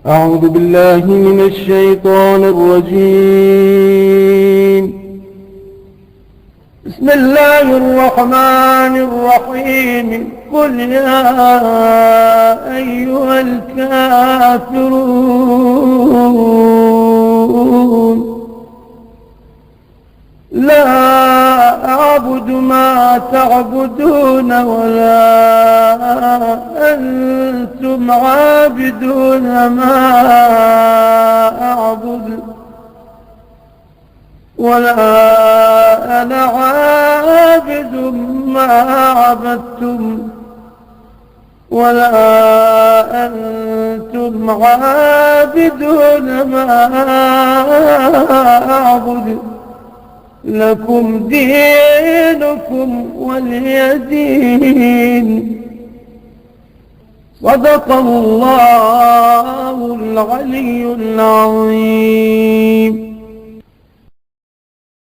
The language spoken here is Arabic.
أعوذ بالله من الشيطان الرجيم. بسم الله الرحمن الرحيم. قل يا أيها الكافرون لا أعبد ما تعبدون ولا أنتم عابدون ما أعبد ولا أنا عابد ما عبدتم ولا أنتم عابدون ما أعبد لكم دينكم ولي دين. صدق الله العلي العظيم.